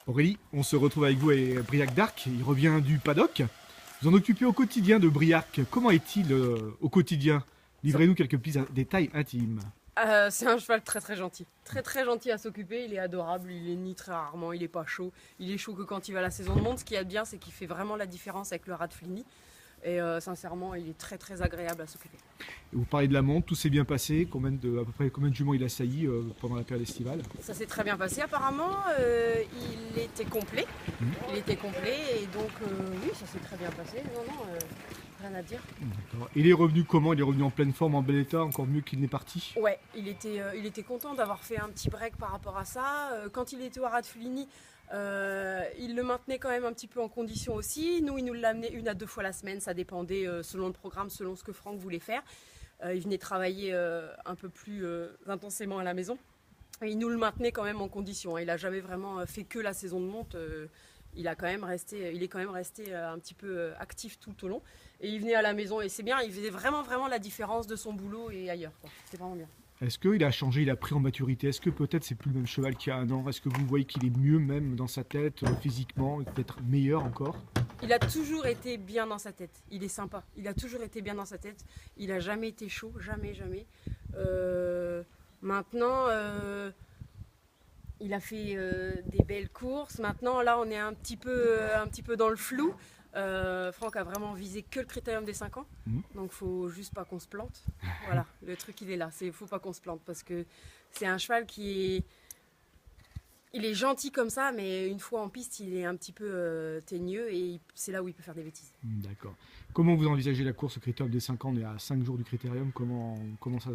Aurélie, on se retrouve avec vous et Briac d'Arc, il revient du paddock. Vous en occupez au quotidien de Briac. Comment est-il au quotidien? Livrez-nous quelques petits détails intimes. C'est un cheval très très gentil. Très très gentil à s'occuper, il est adorable, il est ni très rarement, il est pas chaud. Il est chaud que quand il va à la saison de monte. Ce qu'il y a de bien, c'est qu'il fait vraiment la différence avec le Radflini. Et sincèrement, il est très très agréable à s'occuper. Vous parlez de la monte, tout s'est bien passé. À peu près combien de juments il a sailli pendant la période estivale? Ça s'est très bien passé apparemment, il était complet. Il était complet et donc oui, ça s'est très bien passé. Non, non, rien à dire. D'accord. Il est revenu comment? Il est revenu en pleine forme, en bel état, encore mieux qu'il n'est parti? Ouais, il était content d'avoir fait un petit break par rapport à ça. Quand il était au Radflini, il le maintenait quand même un petit peu en condition aussi. Nous, il nous l'amenait 1 à 2 fois la semaine, ça dépendait selon le programme, selon ce que Franck voulait faire. Il venait travailler un peu plus intensément à la maison. Et il nous le maintenait quand même en condition. Il n'a jamais vraiment fait que la saison de monte. Il est quand même resté un petit peu actif tout au long. Et il venait à la maison et c'est bien, il faisait vraiment vraiment la différence de son boulot et ailleurs. C'était vraiment bien. Est-ce qu'il a changé, il a pris en maturité? Est-ce que peut-être c'est plus le même cheval qu'il y a 1 an? Est-ce que vous voyez qu'il est mieux même dans sa tête, physiquement, et peut-être meilleur encore? Il a toujours été bien dans sa tête. Il est sympa. Il a toujours été bien dans sa tête. Il n'a jamais été chaud, jamais, jamais. Maintenant, il a fait des belles courses. Maintenant, là, on est un petit peu dans le flou. Franck a vraiment visé que le critérium des 5 ans. Donc, faut juste pas qu'on se plante. Voilà, le truc, il est là. Faut pas qu'on se plante parce que c'est un cheval il est gentil comme ça, mais une fois en piste, il est un petit peu teigneux et c'est là où il peut faire des bêtises. D'accord. Comment vous envisagez la course au critérium des 5 ans? On est à 5 jours du critérium. Comment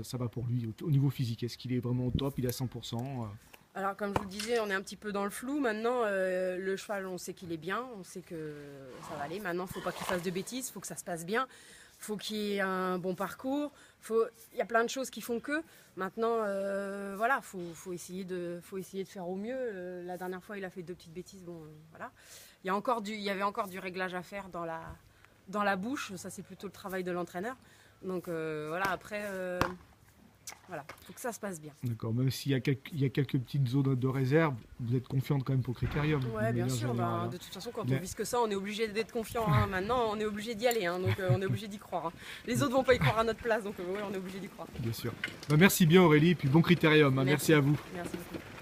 ça va pour lui au niveau physique? Est-ce qu'il est vraiment au top? Il est à 100%? Alors, comme je vous le disais, on est un petit peu dans le flou. Maintenant, le cheval, on sait qu'il est bien, on sait que ça va aller. Maintenant, il ne faut pas qu'il fasse de bêtises, il faut que ça se passe bien. Il faut qu'il y ait un bon parcours. Il y a plein de choses qui font que. Maintenant, voilà, faut essayer de faire au mieux. La dernière fois, il a fait 2 petites bêtises. Bon, voilà. Il y avait encore du réglage à faire dans la bouche. Ça, c'est plutôt le travail de l'entraîneur. Donc, voilà, après... Voilà, il faut que ça se passe bien. D'accord, même s'il y a quelques petites zones de réserve, vous êtes confiante quand même pour le critérium? Oui, bien sûr. De toute façon, quand on vise que ça, on est obligé d'être confiant. Hein. Maintenant, on est obligé d'y aller. Hein. Donc, on est obligé d'y croire. Hein. Les autres ne vont pas y croire à notre place. Donc, ouais, on est obligé d'y croire. Bien sûr. Merci bien Aurélie, et puis bon critérium. Merci à vous. Merci beaucoup.